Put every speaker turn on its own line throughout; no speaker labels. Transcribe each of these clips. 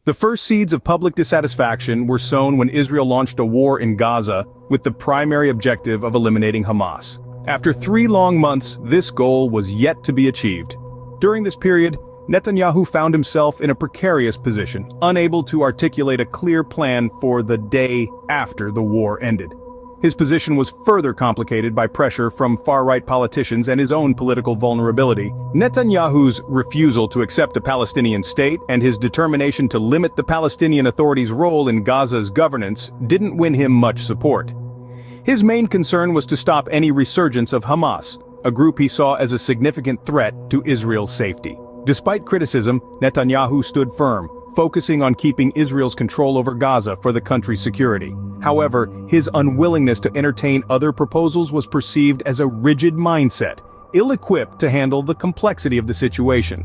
The first seeds of public dissatisfaction were sown when Israel launched a war in Gaza with the primary objective of eliminating Hamas. After 3 long months, this goal was yet to be achieved. During this period, Netanyahu found himself in a precarious position, unable to articulate a clear plan for the day after the war ended. His position was further complicated by pressure from far-right politicians and his own political vulnerability. Netanyahu's refusal to accept a Palestinian state and his determination to limit the Palestinian Authority's role in Gaza's governance didn't win him much support. His main concern was to stop any resurgence of Hamas, a group he saw as a significant threat to Israel's safety. Despite criticism, Netanyahu stood firm, focusing on keeping Israel's control over Gaza for the country's security. However, his unwillingness to entertain other proposals was perceived as a rigid mindset, ill-equipped to handle the complexity of the situation.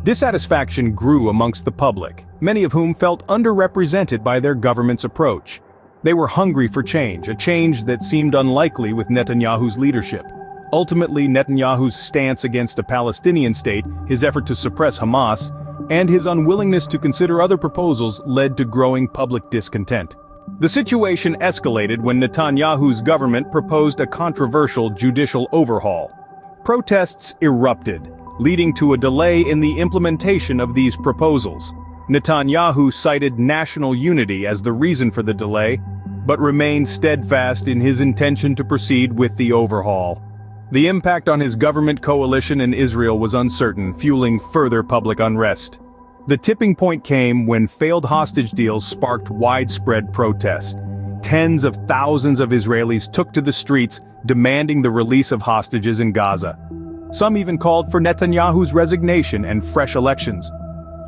Dissatisfaction grew amongst the public, many of whom felt underrepresented by their government's approach. They were hungry for change, a change that seemed unlikely with Netanyahu's leadership. Ultimately, Netanyahu's stance against a Palestinian state, his effort to suppress Hamas, and his unwillingness to consider other proposals led to growing public discontent. The situation escalated when Netanyahu's government proposed a controversial judicial overhaul. Protests erupted, leading to a delay in the implementation of these proposals. Netanyahu cited national unity as the reason for the delay, but remained steadfast in his intention to proceed with the overhaul. The impact on his government coalition in Israel was uncertain, fueling further public unrest. The tipping point came when failed hostage deals sparked widespread protests. Tens of thousands of Israelis took to the streets, demanding the release of hostages in Gaza. Some even called for Netanyahu's resignation and fresh elections.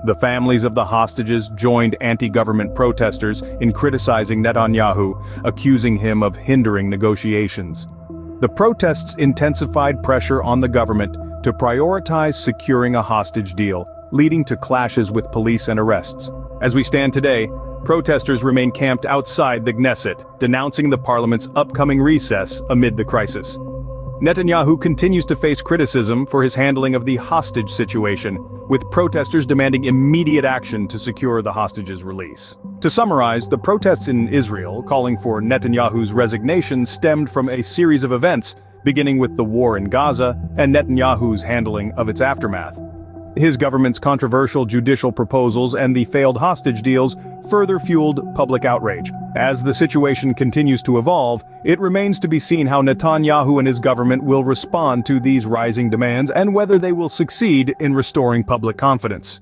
The families of the hostages joined anti-government protesters in criticizing Netanyahu, accusing him of hindering negotiations. The protests intensified pressure on the government to prioritize securing a hostage deal, leading to clashes with police and arrests. As we stand today, protesters remain camped outside the Knesset, denouncing the parliament's upcoming recess amid the crisis. Netanyahu continues to face criticism for his handling of the hostage situation, with protesters demanding immediate action to secure the hostages' release. To summarize, the protests in Israel calling for Netanyahu's resignation stemmed from a series of events, beginning with the war in Gaza and Netanyahu's handling of its aftermath. His government's controversial judicial proposals and the failed hostage deals further fueled public outrage. As the situation continues to evolve, it remains to be seen how Netanyahu and his government will respond to these rising demands and whether they will succeed in restoring public confidence.